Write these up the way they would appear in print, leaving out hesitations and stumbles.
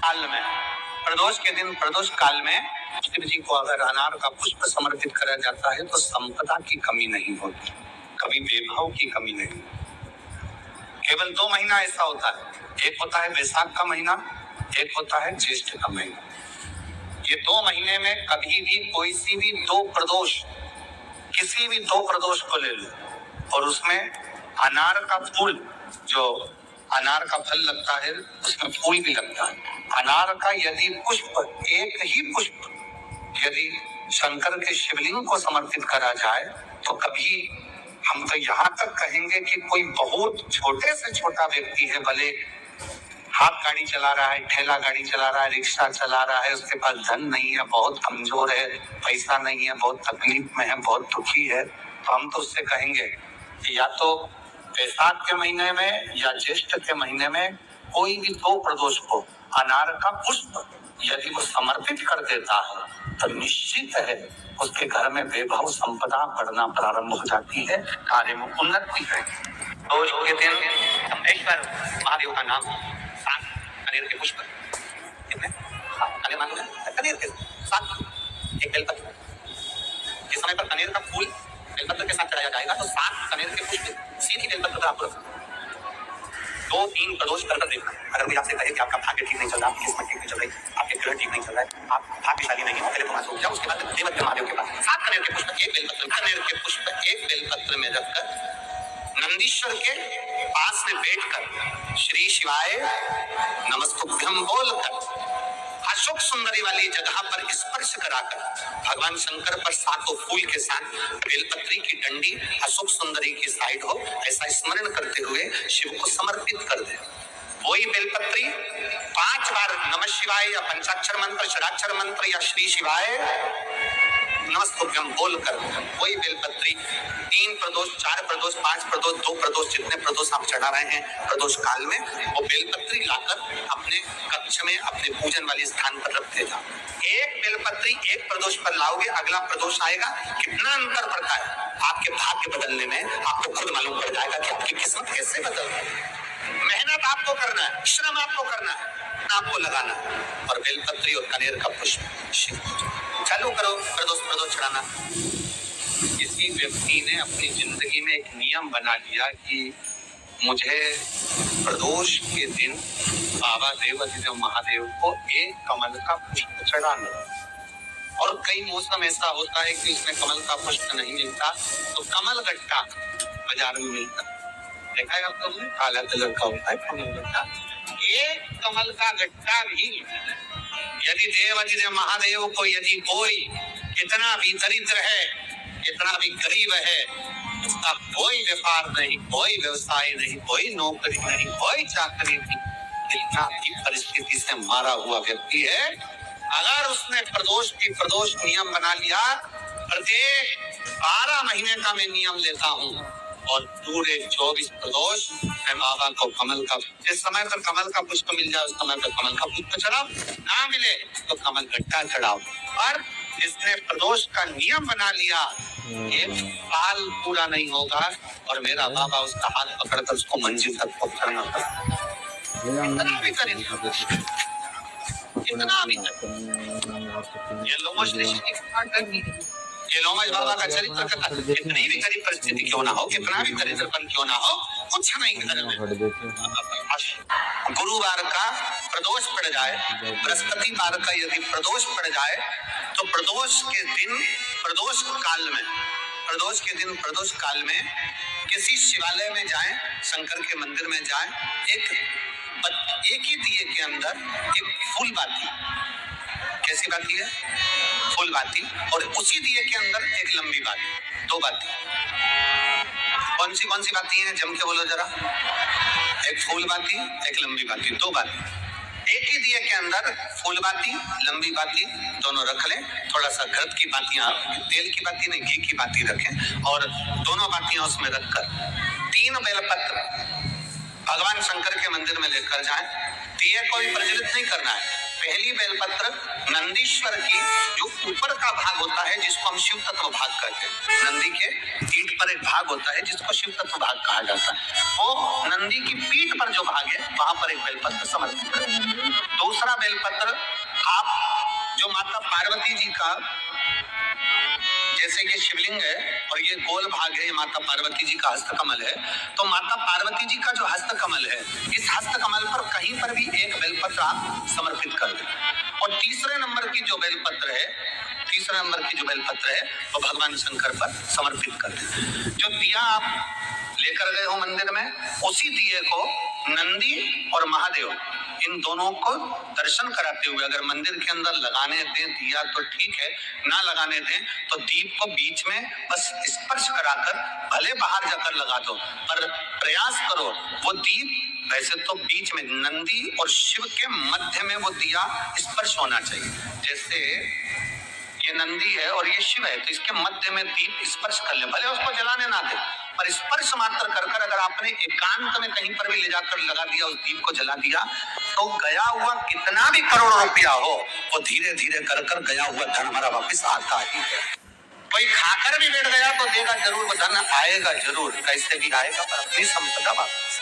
काल में, प्रदोष के दिन प्रदोष काल में शिव जी को अगर अनार का पुष्प समर्पित करा जाता है तो संपदा की कमी नहीं होती, कभी वैभव की कमी नहीं। केवल 2 महीना ऐसा होता है, एक होता है वैशाख का महीना, एक होता है ज्येष्ठ का महीना। ये 2 महीने में कभी भी कोई सी भी 2 प्रदोष, किसी भी 2 प्रदोष को ले लो और उसमें अनार का फूल, जो अनार का फल लगता है उसमें फूल भी लगता है, अनार का यदि पुष्प, एक ही पुष्प यदि शंकर के शिवलिंग को समर्पित करा जाए तो कभी, हम तो यहाँ तक कहेंगे कि कोई बहुत छोटे से छोटा व्यक्ति है, भले हाथ गाड़ी चला रहा है, ठेला गाड़ी चला रहा है, रिक्शा चला रहा है, उसके पास धन नहीं है, बहुत कमजोर है, पैसा नहीं है, बहुत तकलीफ में है, बहुत दुखी है, तो हम तो उससे कहेंगे कि या तो वैशाख के महीने में या ज्येष्ठ के महीने में कोई भी 2 प्रदोष को अनार का पुष्प यदि वो समर्पित कर देता है तो निश्चित है उसके घर में वैभव संपदा बढ़ना प्रारंभ हो जाती है, कार्य में उन्नति है। दोष के दिन कमलेश्वर महादेव का नाम, 7 कनेर के पुष्प, कितने? कनेर मालूम है? कनेर के 7, एक बेलपत्र। जिस समय पर कनेर का फूल बेलपत्र के साथ चढ़ाया जाएगा तो 7 कनेर के पुष्प सीधी बेलपत्र पर आपको रखना। 2-3 प्रदोष कर देखना। अगर कोई आपसे कहे कि आपका भाग्य ठीक नहीं चल रहा, आपकी किस्मत ठीक नहीं चल रही, आपके ग्रह ठीक नहीं चल रहा है, आप भाग्यशाली नहीं हो, पहले तो वहां जाओ, उसके बाद देवत्व महादेव के पास 7 कनेर के पुष्प, एक बेलपत्र, कनेर के पुष्प एक बेलपत्र में रखकर नंदीश्वर के पास में बैठकर श्री शिवाय नमस्तुभ्यम बोलकर अशोक सुंदरी वाली जगह पर स्पर्श कराकर भगवान शंकर पर 7 फूल के साथ बेलपत्री की डंडी अशोक सुंदरी की साइड हो, ऐसा स्मरण करते हुए शिव को समर्पित कर दे। वही बेलपत्री 5 बार नमः शिवाय या पंचाक्षर मंत्र, षडाक्षर मंत्र या श्री शिवाय नमस्तुभ्यम बोलकर वही बेलपत्री 3 प्रदोष, 4 प्रदोष, 5 प्रदोष, 2 प्रदोष, जितने प्रदोष आप चढ़ा रहे हैं प्रदोष काल में, वो बेलपत्री लाकर अपने कक्ष में अपने पूजन वाले स्थान पर रख देगा। एक बेलपत्री एक प्रदोष पर लाओगे, अगला प्रदोष आएगा, कितना अंतर पड़ता है आपके भाग्य बदलने में, आपको खुद मालूम पड़ जाएगा कि आपकी किस्मत कैसे बदल रही है। मेहनत आपको करना है, श्रम आपको करना है, आपको लगाना है, और बेलपत्री और कनेर का पुष्प शिव चालू करो प्रदोष चढ़ाना। किसी व्यक्ति ने अपनी जिंदगी में एक नियम बना लिया कि मुझे प्रदोष के दिन बाबा देवाधिदेव महादेव को एक कमल का पुष्प चढ़ाना। और कई मौसम ऐसा होता है कि उसमें कमल का पुष्प नहीं मिलता तो कमल गट्टा बाजार में मिलता, देखा है आप लोगों ने, काला कलर का होता है कमल गट्टा। एक कमल का गट्टा भी यदि देवाधिदेव महादेव को, यदि कोई कितना भी दरिद्र है, कितना भी गरीब है, उसका कोई व्यापार नहीं, कोई व्यवसाय नहीं, कोई नौकरी नहीं, कोई चाकरी नहीं, इतना भी परिस्थिति से मारा हुआ व्यक्ति है, अगर उसने प्रदोष नियम बना लिया, प्रत्येक 12 महीने का मैं नियम लेता हूँ और पूरे 24 प्रदोष मैं बाबा को कमल का, जिस समय पर कमल का पुष्प मिल जाए उस समय पर कमल का पुष्प चढ़ाओ, ना मिले तो कमल गट्टा चढ़ाओ। और जिसने प्रदोष का नियम बना लिया, एक साल पूरा नहीं होगा और मेरा बाबा उसका हाथ पकड़कर उसको मंजिल तक पहुंचाना पड़ेगा। इतना भी करें, इतना भी ये लोमश ऋषि की करनी, ये लोमश बाबा का चरित्र कथा, कितनी भी गरीब परिस्थिति क्यों ना हो, कितना भी दरिद्रपन क्यों ना हो, कुछ नहीं करना। गुरुवार का प्रदोष पड़ जाए, बृहस्पतिवार का यदि प्रदोष पड़ जाए तो प्रदोष के दिन प्रदोष काल में किसी शिवालय में जाएं, शंकर के मंदिर में जाएं, एक ही दिए के अंदर एक फूल बाती, कैसी बाती है, फूल बाती, और उसी दिए के अंदर एक लंबी बाती, 2 बाती। कौन सी बाती है, जम के बोलो जरा। एक फूल बाती, एक लंबी बाती, 2 बाती। एक ही दिए के अंदर फूल बाती, लंबी बाती दोनों रख लें, थोड़ा सा घृत की बातियां, तेल की बाती नहीं, घी की बाती रखें, और दोनों बातियां उसमें रखकर 3 बेलपत्र भगवान शंकर के मंदिर में लेकर जाएं। दिए को भी प्रज्वलित नहीं करना है। पहली बेलपत्र नंदीश्वर की जो ऊपर का भाग होता है, जिसको हम शिव तत्व भाग कहते हैं, नंदी के पीठ पर एक भाग होता है जिसको शिव तत्व भाग कहा जाता है, वो नंदी की पीठ पर जो भाग है वहां पर एक बेलपत्र समर्पित करें। दूसरा बेलपत्र आप जो माता पार्वती जी का, जैसे ये शिवलिंग है और ये गोल भाग है, ये माता पार्वती जी का हस्तकमल है, तो माता पार्वती जी का जो हस्तकमल है, इस हस्तकमल पर कहीं पर भी एक बेलपत्र आप समर्पित कर दें। और तीसरे नंबर की जो बेलपत्र है, वो भगवान शंकर पर समर्पित कर दें। जो दिया आप लेकर गए हो मंदिर में, उसी दिए को नंदी और महादेव इन दोनों को दर्शन कराते हुए अगर मंदिर के अंदर लगाने दें दिया तो ठीक है, ना लगाने दें तो दीप को बीच में बस स्पर्श कराकर भले बाहर जाकर लगा दो, पर प्रयास करो वो दीप वैसे तो बीच में नंदी और शिव के मध्य में वो दिया स्पर्श होना चाहिए। जैसे ये नंदी है और ये शिव है, तो इसके मध्य में दीप स्पर्श कर ले, भले उसको जलाने ना दे, पर स्पर्श मात्र कर कर अगर आपने एकांत में कहीं पर भी ले जाकर लगा दिया, उस दीप को जला दिया, तो गया हुआ कितना भी करोड़ रुपया हो, वो धीरे धीरे कर कर गया हुआ धन हमारा वापिस आता ही है। कोई खाकर भी बैठ गया तो देगा जरूर, वो धन आएगा जरूर, कैसे भी आएगा, पर अपनी संपदा वापस।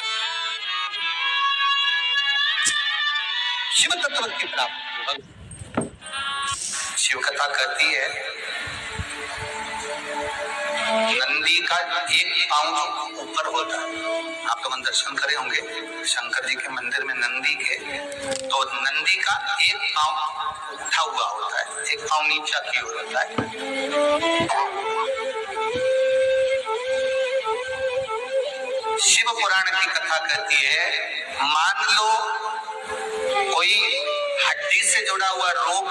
शिव तत्व की प्राप्ति। शिव कथा कहती है नंदी का एक पांव जो ऊपर होता है, आप लोग दर्शन करे होंगे शंकर जी के मंदिर में नंदी के, तो नंदी का एक पांव उठा हुआ होता है, एक पांव नीचा की ओर होता है। शिव पुराण की कथा कहती है, मान लो कोई हड्डी से जुड़ा हुआ रोग,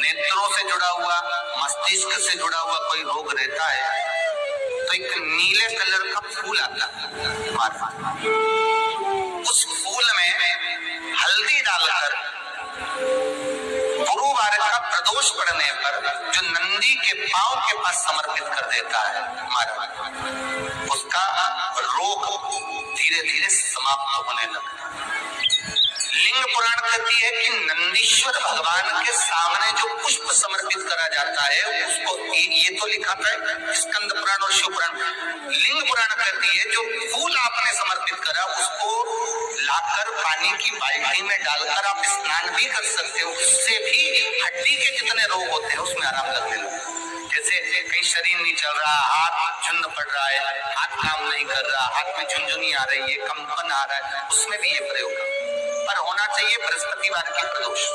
नेत्रों से जुड़ा हुआ, मस्तिष्क से जुड़ा हुआ कोई रोग रहता है, तो एक नीले कलर का फूल आता है, उस फूल में हल्दी डालकर गुरुवार का प्रदोष पड़ने पर जो नंदी के पांव के पास समर्पित कर देता है महाराज, उसका रोग धीरे धीरे समाप्त होने लगता है। लिंग पुराण कहती है कि नंदीश्वर भगवान के सामने जो पुष्प समर्पित करा जाता है उसको, ये तो लिखा था स्कंद पुराण और शिव पुराण। लिंग पुराण कहती है जो फूल आपने समर्पित करा उसको लाकर पानी की बाल्टी में डालकर आप स्नान भी कर सकते हो, उससे भी हड्डी के जितने रोग होते हैं उसमें आराम लगने लगता है। जैसे कहीं शरीर नहीं चल रहा, हाथ झुंड पड़ रहा है, हाथ काम नहीं कर रहा, हाथ में झुंझुनी आ रही है, कंपन आ रहा है, उसमें भी ये प्रयोग पर होना चाहिए बृहस्पतिवार की प्रदोष।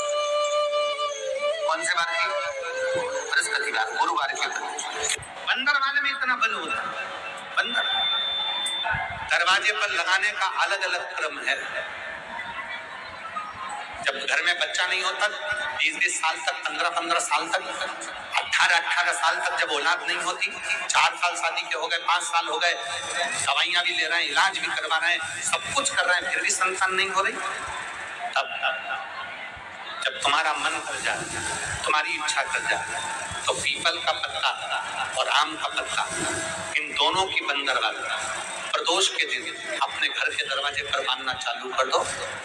कौन से बार की? बृहस्पतिवार, गुरुवार की प्रदोष। बंदर वाले में इतना बल होता है, बंदर दरवाजे पर लगाने का अलग अलग क्रम है। जब घर में बच्चा नहीं होता 20-20 साल तक, 15-15 साल तक, 18-18 साल तक जब औलाद नहीं होती, 4 साल शादी के हो गए, 5 साल हो गए, दवाइयां भी ले रहे हैं, इलाज भी करवा रहे हैं, सब कुछ कर रहे हैं, फिर भी संतान नहीं हो रही, तब जब तुम्हारा मन कर जाए, तुम्हारी इच्छा कर जाए, तो पीपल का पत्ता और आम का पत्ता, इन दोनों की बंदर वाला प्रदोष के दिन अपने घर के दरवाजे पर बांधना चालू कर दो।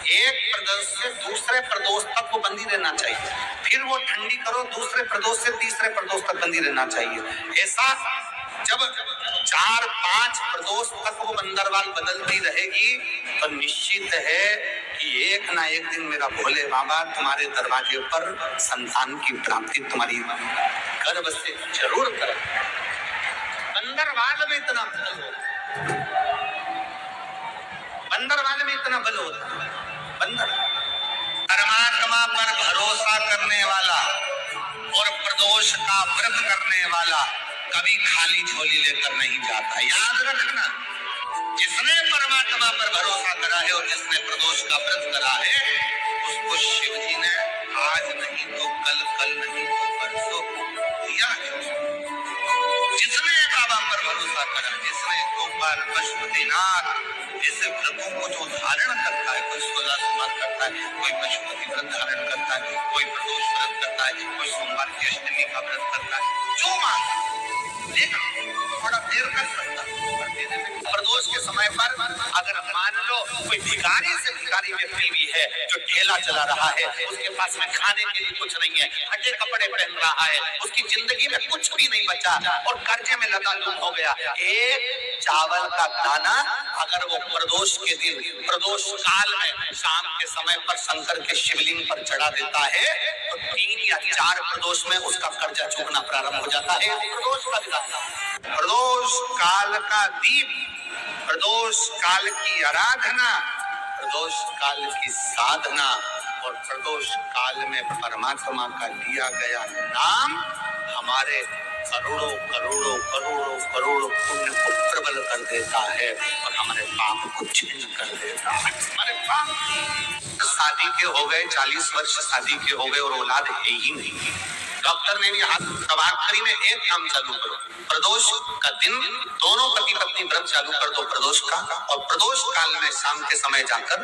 एक प्रदोष से दूसरे प्रदोष तक वो बंदी रहना चाहिए, फिर वो ठंडी करो, दूसरे प्रदोष से तीसरे प्रदोष तक बंदी रहना चाहिए। ऐसा जब 4-5 प्रदोष तक वो बंदरवाल बदलती रहेगी तो निश्चित है कि एक ना एक दिन मेरा भोले बाबा तुम्हारे दरवाजे पर संतान की प्राप्ति तुम्हारी गर्भ से जरूर करे। बंदरवाल में इतना बल होता है, बंदरवाल में इतना बल होता है। बंदर परमात्मा पर भरोसा करने वाला और प्रदोष का व्रत करने वाला कभी खाली झोली लेकर नहीं जाता। याद रखना, जिसने परमात्मा पर भरोसा करा है और जिसने प्रदोष का व्रत करा है, उसको शिव जी ने आज नहीं तो कल, कल नहीं तो परसों दिया है। जिसने बाबा पर भरोसा करा, जिसने गोपाल पशुपतिनाथ ऐसे व्रतों को जो धारण करता है, कोई 16 सोमवार करता है, कोई पशुपति व्रत धारण करता है, कोई प्रदोष व्रत करता है, कोई सोमवार की अष्टमी का व्रत करता है, जो मांगे थोड़ा देर कर सकता है, प्रदोष के समय समय पर अगर मान लो कोई भिखारी से भिखारी व्यक्ति भी है जो ठेला चला रहा है, उसके पास में खाने के लिए कुछ नहीं है, फटे कपड़े पहन रहा है, उसकी जिंदगी में कुछ भी नहीं बचा और कर्जे में लतालुम हो गया, एक चावल का दाना अगर वो प्रदोष के दिन, प्रदोष काल में शाम के समय पर शंकर के शिवलिंग पर चढ़ा देता है तो 3 या 4 प्रदोष में उसका कर्जा चूकना प्रारंभ हो जाता है। प्रदोष का विधान, प्रदोष काल का दीप, प्रदोष काल की आराधना, प्रदोष काल की साधना और प्रदोष काल में परमात्मा का दिया गया नाम हमारे करोड़ों करोड़ों करोड़ों करोड़ों पुण्य को प्रबल कर देता है और हमारे पाप को छिन्न कर देता है। हमारे पाप शादी के हो गए, 40 वर्ष शादी के हो गए और औलाद है ही नहीं, डॉक्टर ने भी हाथ दवाखरी में एक काम चालू करो, प्रदोष का दिन दोनों पति पत्नी व्रत चालू कर दो प्रदोष का, और प्रदोष काल में शाम के समय जाकर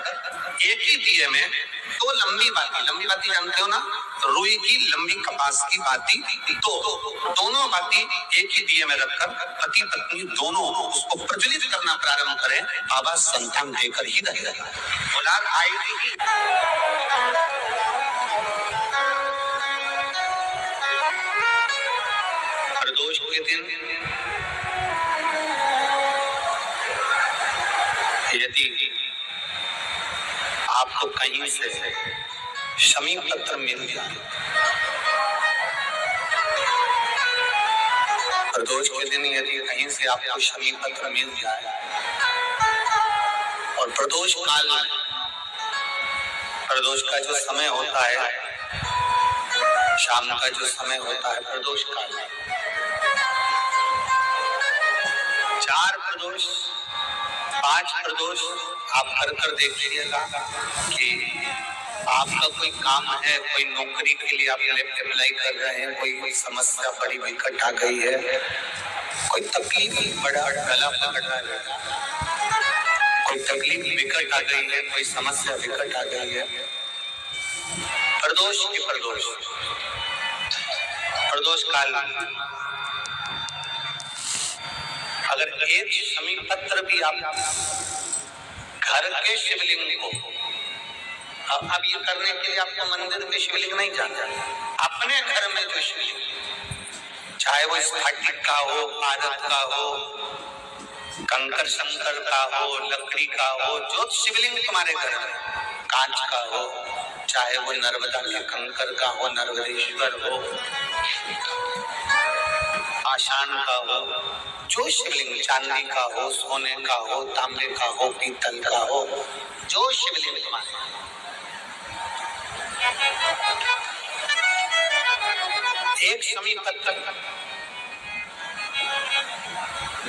एक ही दिए में 2 लंबी बाती जानते हो ना, रुई की लंबी कपास की बाती, तो दोनों बाती एक ही दिए में रखकर पति पत्नी दोनों उसको प्रज्वलित करना प्रारंभ करें, बाबा संतान देकर ही रहेगा, औलाद आएगी। प्रदोष के दिन यदि आपको कहीं से शमी पत्र मिल जाए, प्रदोष के दिन यदि कहीं से आपको शमी पत्र मिल जाए और प्रदोष काल में, प्रदोष का जो समय होता है, शाम का जो समय होता है प्रदोष काल में, 4 प्रदोष 5 प्रदोष आप कर देखिएगा कि आपका कोई काम है, कोई नौकरी के लिए आप अप्लाई कर रहे हैं, कोई समस्या बड़ी विकट आ गई है, कोई तकलीफ बड़ा गला पकड़ रहा है, कोई तकलीफ विकट आ गई है, कोई समस्या विकट आ गई है, प्रदोष की प्रदोष काल अगर एक शमी पत्र भी आप घर के शिवलिंग को, अब ये करने के लिए आपको मंदिर के शिवलिंग नहीं जाना, अपने घर में जो शिवलिंग, चाहे वो स्फटिक का हो, पारद का हो, कंकर शंकर का हो, लकड़ी का हो, जो शिवलिंग तुम्हारे घर में, कांच का हो, चाहे वो नर्मदा के कंकर का हो, नर्मदेश्वर हो, पाषाण का हो, जो शिवलिंग चांदी का हो, सोने का हो, तांबे का हो, पीतल का हो, जो शिवलिंग तुम्हारे, एक शमी पत्र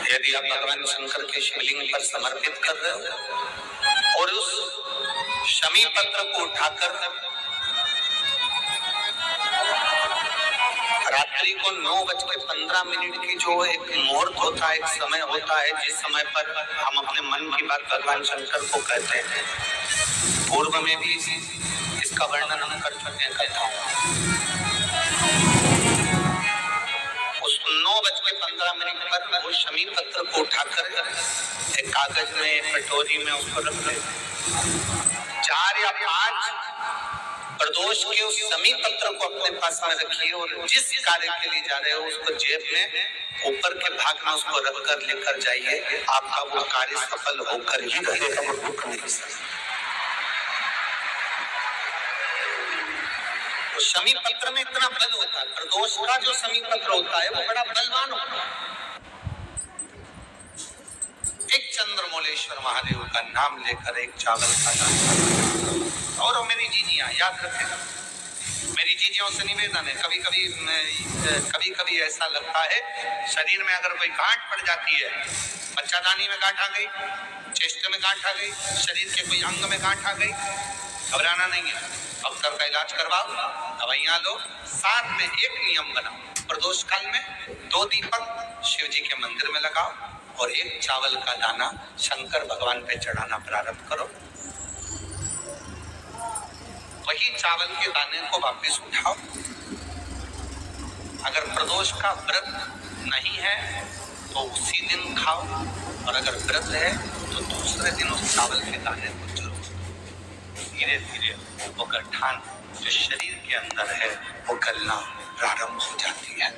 यदि आप भगवान शंकर के शिवलिंग पर समर्पित कर रहे हो और उस शमी पत्र को उठाकर रात्रि को 9:15 की जो एक मुहूर्त होता है, एक समय होता है, जिस समय पर हम अपने मन की बात भगवान शंकर को कहते हैं, पूर्व में भी इसका वर्णन हम कर चुके हैं, कहता हूँ उस 9:15 पर वो शमी पत्र को उठाकर एक कागज में, एक कटोरी में उसको रख दे, 4 या 5 प्रदोष के उस शमी पत्र को अपने पास में रखिए और जिस कार्य के लिए जा रहे हो उसको जेब में ऊपर के भाग में उसको रखकर लेकर जाइए, आपका वो कार्य सफल होकर ही रहेगा, वो रुक नहीं सकता। तो शमी पत्र में इतना बल होता है, प्रदोष का जो शमी पत्र होता है वो बड़ा बलवान होता है। एक चंद्रमौलेश्वर महादेव का नाम लेकर एक चावल का दाना, और मेरी जीजियां याद रखें, मेरी जीजियों से निवेदन है, कभी कभी ऐसा लगता है शरीर में अगर कोई गांठ पड़ जाती है, बच्चादानी में गांठ आ गई, चेस्ट में गांठ आ गई, शरीर के कोई अंग में गांठ आ गई, घबराना नहीं है, डॉक्टर का इलाज करवाओ, दवाइयां लो, साथ में एक नियम बनाओ, प्रदोष काल में 2 दीपक शिव जी के मंदिर में लगाओ और एक चावल का दाना शंकर भगवान पे चढ़ाना प्रारंभ करो। वही चावल के दाने को वापस उठाओ। अगर प्रदोष का व्रत नहीं है तो उसी दिन खाओ, और अगर व्रत है तो दूसरे दिन उस चावल के दाने को जरूर। धीरे धीरे वो गठान जो शरीर के अंदर है वो गलना प्रारंभ हो जाती है।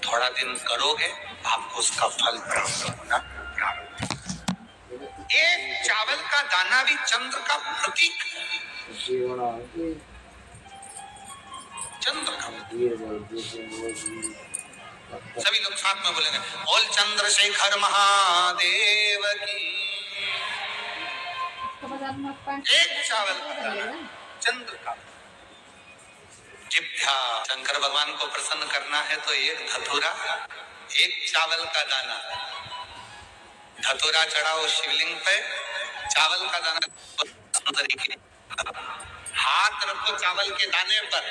थोड़ा दिन करोगे आपको उसका फल प्राप्त होना प्रारंभ। एक चावल का दाना भी चंद्र का प्रतीक है। चंद्र का, सभी लोग साथ में बोलेंगे, बोल चंद्रशेखर महादेव की। एक चावल का दाना चंद्र का। जिभ्या शंकर भगवान को प्रसन्न करना है तो एक धतूरा, एक चावल का दाना, धतूरा चढ़ाओ शिवलिंग पे, चावल का दाना तरीके हाथ रखो चावल के दाने पर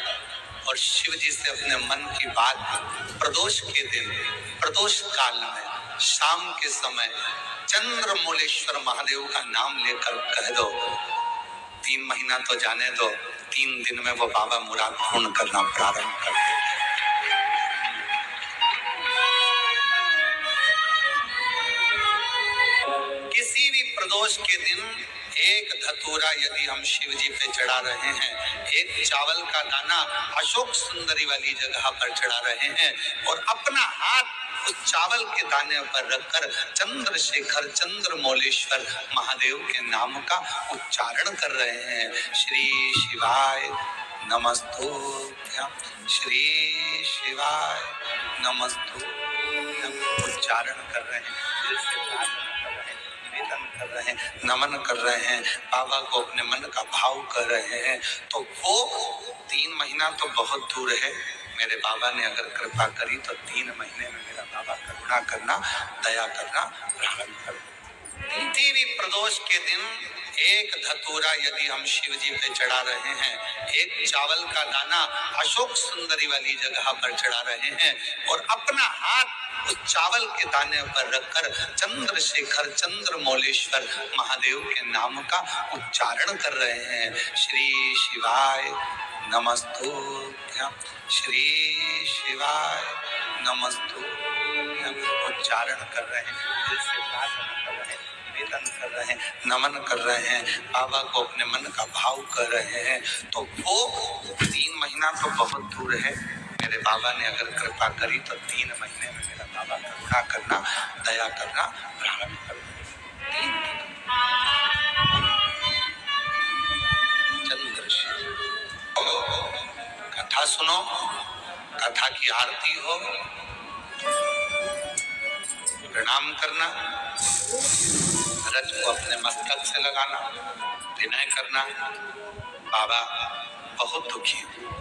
और शिव जी से अपने मन की बात प्रदोष के दिन, प्रदोष काल में, शाम के समय चंद्रमौलेश्वर महादेव का नाम लेकर कह दो। 3 महीना तो जाने दो, 3 दिन में वो बाबा मुराद पूर्ण करना प्रारंभ कर दे। किसी भी प्रदोष के दिन एक धतूरा यदि हम शिव जी पे चढ़ा रहे हैं, एक चावल का दाना अशोक सुंदरी वाली जगह पर चढ़ा रहे हैं और अपना हाथ उस चावल के दाने पर रखकर चंद्रशेखर चंद्रमौलेश्वर महादेव के नाम का उच्चारण कर रहे हैं। श्री शिवाय नमस्तुभ्यं, श्री शिवाय नमस्तुभ्यं उच्चारण कर रहे हैं, दिल से प्रार्थना कर रहे हैं, निवेदन कर रहे हैं, नमन कर रहे हैं, बाबा को अपने मन का भाव कर रहे हैं। तो वो 3 महीना तो बहुत दूर है। मेरे बाबा ने अगर कृपा करी तो 3 महीने में मेरा बाबा करुणा करना, दया करना प्रारंभ कर दे। देवी प्रदोष के दिन एक धतूरा यदि हम शिव जी पे चढ़ा रहे हैं, एक चावल का दाना अशोक सुंदरी वाली जगह पर चढ़ा रहे हैं और अपना हाथ उस चावल के दाने पर रखकर चंद्रशेखर चंद्रमौलेश्वर महादेव के नाम का उच्चारण कर रहे हैं। श्री शिवाय नमस्तुभ्यं, श्री शिवाय नमस्तुभ्यं उच्चारण कर रहे हैं, दिल से प्रार्थना कर रहे हैं, निवेदन कर रहे हैं, नमन कर रहे हैं, बाबा को अपने मन का भाव कर रहे हैं। तो वो 3 महीना तो बहुत दूर है। मेरे बाबा ने अगर कृपा करी तो 3 महीने में मेरा बाबा करुणा करना, दया करना प्रारंभ कर देंगे। चंद्रशेखर कथा सुनो, कथा की आरती हो, प्रणाम करना, रज को अपने मस्तक से लगाना, विनय करना। बाबा बहुत दुखी हूं,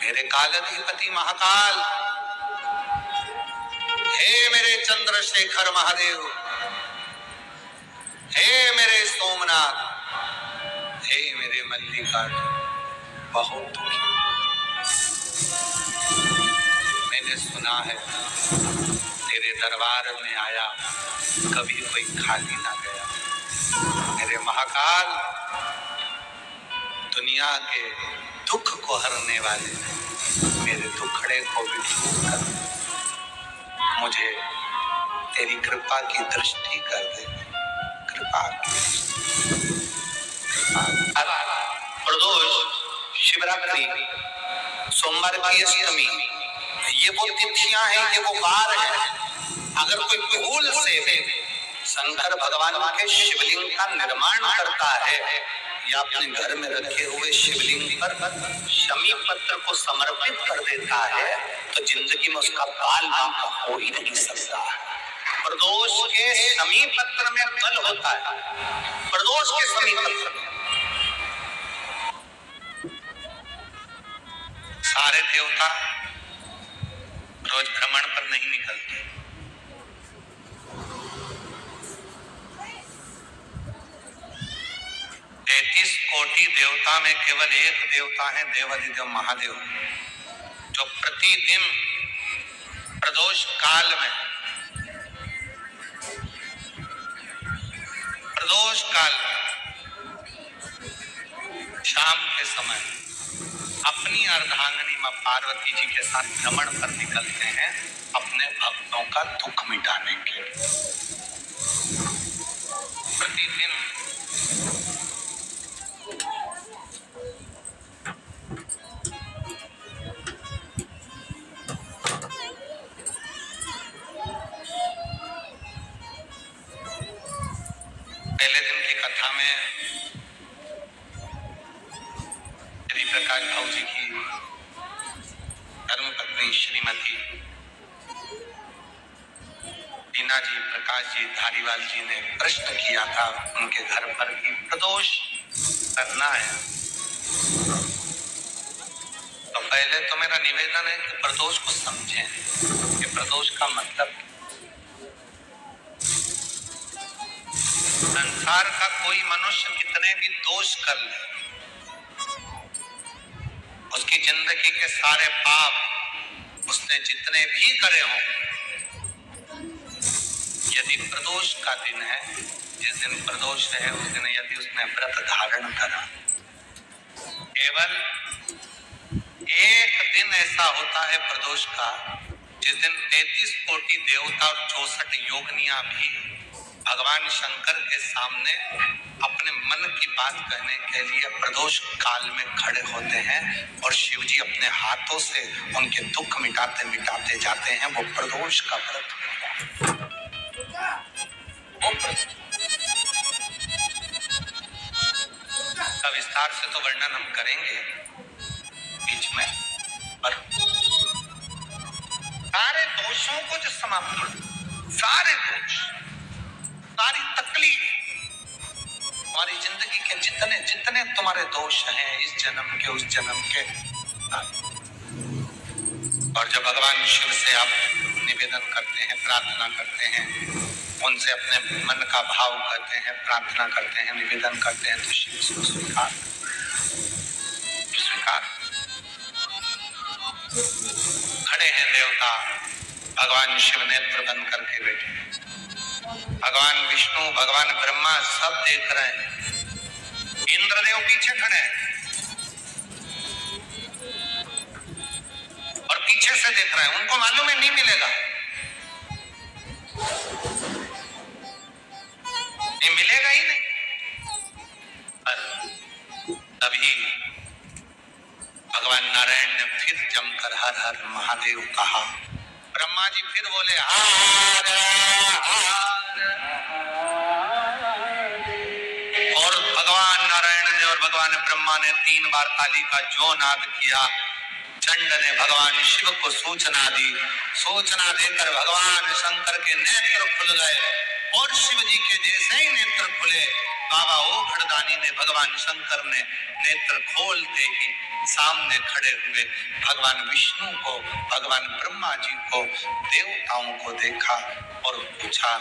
मेरे कालाधिपति महाकाल, हे मेरे चंद्रशेखर महादेव, हे मेरे सोमनाथ, हे मेरे मल्लिकार्जुन, बहुत दुखी। मैंने सुना है तेरे दरबार में आया कभी कोई खाली ना गया। मेरे महाकाल, दुनिया के दुख को हरने वाले मेरे दुखड़े को भी दूर कर, मुझे तेरी कृपा की दृष्टि कर दे, कृपा की। प्रदोष, शिवरात्रि, सोमवार की अष्टमी, ये वो तिथियां हैं, ये वो वार हैं। अगर कोई भूल से शंकर भगवान के शिवलिंग का निर्माण करता है या अपने घर में रखे हुए शिवलिंग पर शमी पत्र को समर्पित कर देता है तो जिंदगी में उसका बाल बांका हो ही नहीं सकता। प्रदोष के शमी पत्र में बल होता है। प्रदोष के शमी पत्र में सारे देवता रोज भ्रमण पर नहीं निकलते। 33 कोटि देवता में केवल एक देवता है, देवाधिदेव महादेव, जो प्रतिदिन प्रदोष काल में, शाम के समय अपनी अर्धांगिनी मां पार्वती जी के साथ भ्रमण पर निकलते हैं अपने भक्तों का दुख मिटाने के लिए। प्रतिदिन पहले दिन की कथा में श्री प्रकाश भाऊ जी की धर्मपत्नी श्रीमती टीना जी, प्रकाश जी, धारीवाल जी ने प्रश्न किया था उनके घर पर कि प्रदोष करना है। तो पहले तो मेरा निवेदन है कि प्रदोष को समझें कि प्रदोष का मतलब संसार का कोई मनुष्य कितने भी दोष कर ले, उसकी जिंदगी के सारे पाप उसने जितने भी करे हों, यदि प्रदोष का दिन है, जिस दिन प्रदोष है उस दिन यदि उसने व्रत धारण करा, केवल एक दिन ऐसा होता है प्रदोष का जिस दिन 33 कोटि देवता और 64 योगनियां भी भगवान शंकर के सामने अपने मन की बात कहने के लिए प्रदोष काल में खड़े होते हैं और शिव जी अपने हाथों से उनके दुख मिटाते मिटाते जाते हैं। वो प्रदोष का व्रत का विस्तार से तो वर्णन हम करेंगे बीच में, पर सारे दोषों को जो समाप्त कर, सारे दोष, सारी तकलीफ, तुम्हारी जिंदगी के जितने जितने तुम्हारे दोष हैं इस जन्म के उस जन्म के, और जब भगवान शिव से आप निवेदन करते हैं, प्रार्थना करते हैं, उनसे अपने मन का भाव करते हैं, प्रार्थना करते हैं, निवेदन करते हैं, तो शिव उसको स्वीकार खड़े हैं देवता। भगवान शिव नेत्र बंद करके बैठे, भगवान विष्णु, भगवान ब्रह्मा सब देख रहे हैं, इंद्रदेव पीछे खड़े हैं और पीछे से देख रहे हैं। उनको मालूम है नहीं मिलेगा, ये मिलेगा ही नहीं। तभी भगवान नारायण ने फिर जमकर हर हर महादेव कहा। ब्रह्मा जी फिर बोले हार हार, और भगवान नारायण ने और भगवान ब्रह्मा ने 3 बार ताली का जो नाद किया। चंड ने भगवान शिव को सूचना दी, सूचना देकर भगवान शंकर के नेत्र खुल गए और शिव जी के जैसे ही नेत्र खुले, बाबा ओघड़दानी ने, भगवान शंकर ने नेत्र खोलते ही सामने खड़े हुए भगवान विष्णु को, भगवान ब्रह्मा जी को, देवताओं को देखा और पूछा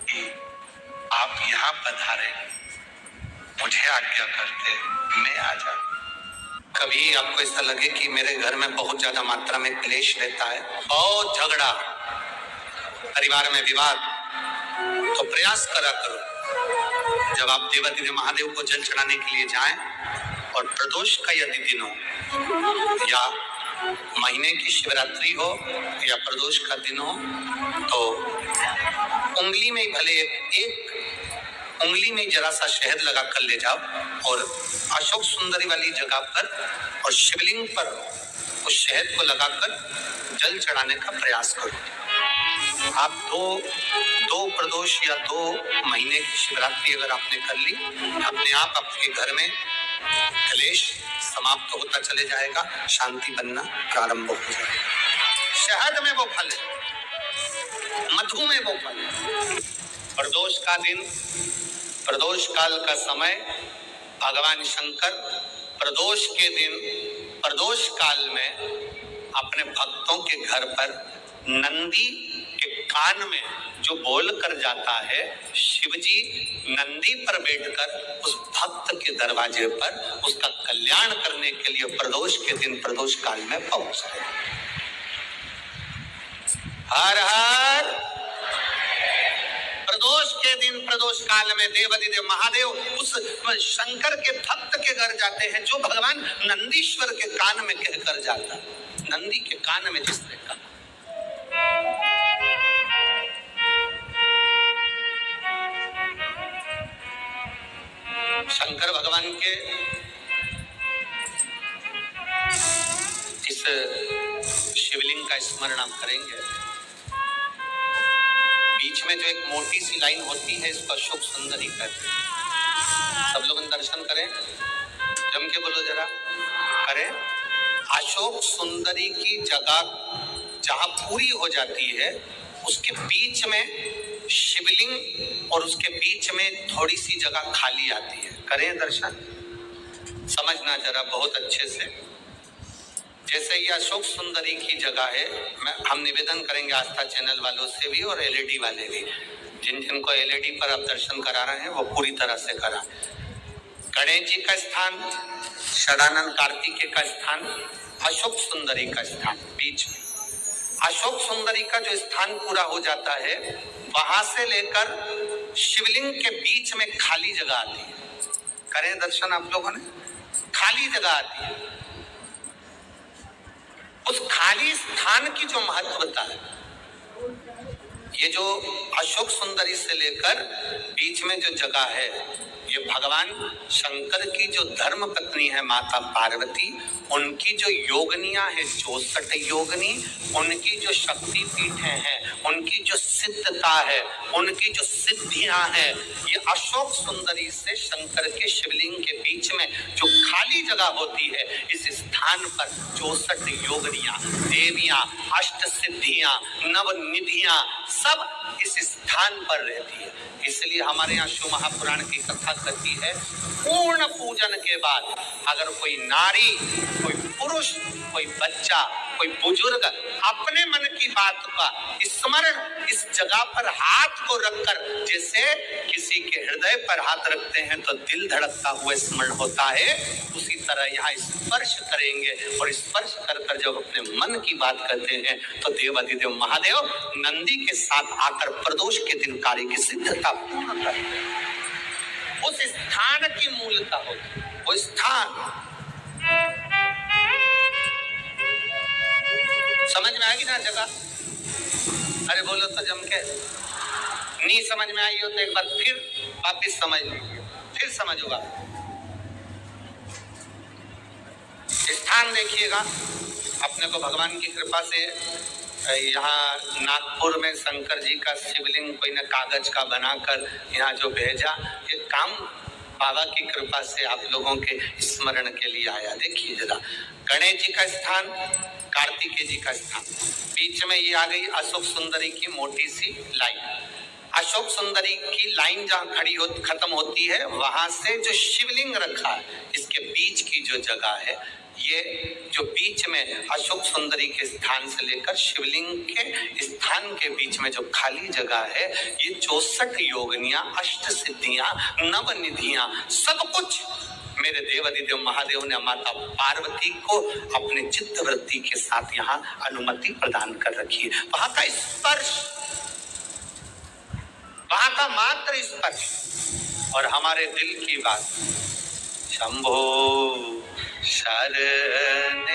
कि आप यहाँ पधारे, मुझे आज्ञा करते मैं आ जाऊं। कभी आपको ऐसा लगे कि मेरे घर में बहुत ज्यादा मात्रा में क्लेश रहता है, बहुत झगड़ा, परिवार में विवाद, तो प्रयास करा करो जब आप देवादिदेव महादेव को जल चढ़ाने के लिए जाएं और प्रदोष का यदि दिन हो या महीने की शिवरात्रि हो या प्रदोष का दिन हो, तो उंगली में भले एक उंगली में जरा सा शहद लगा कर ले जाओ और अशोक सुंदरी वाली जगह पर और शिवलिंग पर उस शहद को लगाकर जल चढ़ाने का प्रयास करो। आप दो प्रदोष या 2 महीने की शिवरात्रि अगर आपने कर ली, अपने आप आपके घर में क्लेश समाप्त होता चले जाएगा, शांति बनना प्रारंभ हो जाएगा। शहद में वो फल है, मधु में वो फल है। प्रदोष का दिन, प्रदोष काल का समय, भगवान शंकर प्रदोष के दिन, प्रदोष काल में अपने भक्तों के घर पर नंदी के कान में जो बोल कर जाता है, शिवजी नंदी पर बैठकर उस भक्त के दरवाजे पर उसका कल्याण करने के लिए प्रदोष के दिन, प्रदोष काल में पहुंचते हैं। हर हर। प्रदोष के दिन, प्रदोष काल में देवादिदेव महादेव उस शंकर के भक्त के घर जाते हैं जो भगवान नंदीश्वर के कान में कहकर जाता। नंदी के कान में जिसने कहा, शंकर भगवान के इस शिवलिंग का स्मरण आप करेंगे। बीच में जो एक मोटी सी लाइन होती है इसको अशोक सुंदरी कहते हैं। सब लोग दर्शन करें, जम के बोलो जरा, करें। अशोक सुंदरी की जगह जहां पूरी हो जाती है उसके बीच में शिवलिंग और उसके बीच में थोड़ी सी जगह खाली आती है। करें दर्शन, समझना जरा बहुत अच्छे से। जैसे ये अशोक सुंदरी की जगह है, हम निवेदन करेंगे आस्था चैनल वालों से भी और एलईडी वाले भी, जिन जिनको एलईडी पर आप दर्शन करा रहे हैं वो पूरी तरह से करा। गणेश जी का स्थान, सदानंद कार्तिकेय का स्थान, अशोक सुंदरी का स्थान बीच में। अशोक सुंदरी का जो स्थान पूरा हो जाता है वहां से लेकर शिवलिंग के बीच में खाली जगह आती है। करें दर्शन आप लोगों ने, खाली जगह आती है। उस खाली स्थान की जो महत्वता है, ये जो अशोक सुंदरी से लेकर बीच में जो जगह है, ये भगवान शंकर की जो धर्म पत्नी है माता पार्वती, उनकी जो योगनियां है 64 योगनी, उनकी जो शक्ति पीठें हैं, उनकी जो सिद्धता है, उनकी जो सिद्धियां हैं, ये अशोक सुंदरी से शंकर के शिवलिंग के बीच में जो खाली जगह होती है, इस स्थान पर 64 योगनियां, देवियां, अष्ट सिद्धियां, नवनिधियां सब इस स्थान पर रहती है। इसलिए हमारे यहाँ शिव महापुराण की कथा कहती है, पूर्ण पूजन के बाद अगर कोई नारी, कोई पुरुष, कोई बच्चा, कोई बुजुर्ग अपने मन की बात का स्मरण इस जगह पर हाथ को रखकर, जैसे किसी के हृदय पर हाथ रखते हैं तो दिल धड़कता हुआ स्मरण होता है, उसी तरह यहाँ स्पर्श करेंगे और स्पर्श कर जब अपने मन की बात करते हैं तो देवाधिदेव महादेव नंदी के साथ आकर प्रदोष के दिन कार्य की सिद्धता पूर्ण करते हैं। उस स्थान की मूलता होती है, वो स्थान समझ में आएगी ना जगह? अरे बोलो तो जम के। नहीं समझ में आई हो तो एक बार फिर वापिस समझ लीजिए, फिर समझोगा। स्थान देखिएगा, अपने को भगवान की कृपा से यहाँ नागपुर में शंकर जी का शिवलिंग कोई ने कागज का बनाकर यहाँ जो भेजा, ये काम बाबा की कृपा से आप लोगों के स्मरण के लिए आया। देखिए जरा, गणेश जी का स्थान, कार्तिकेय जी का स्थान, बीच में ये आ गई अशोक सुंदरी की मोटी सी लाइन। अशोक सुंदरी की लाइन जहाँ खड़ी हो खत्म होती है, वहां से जो शिवलिंग रखा है इसके बीच की जो जगह है, ये जो बीच में अशोक सुंदरी के स्थान से लेकर शिवलिंग के स्थान के बीच में जो खाली जगह है, ये 64 योगनियां, अष्ट सिद्धियां, नवनिधियां, सब कुछ मेरे देवाधिदेव महादेव ने माता पार्वती को अपने चित्त वृत्ति के साथ यहाँ अनुमति प्रदान कर रखी है। वहां का स्पर्श, वहां का मात्र स्पर्श और हमारे दिल की बात, शंभो शरण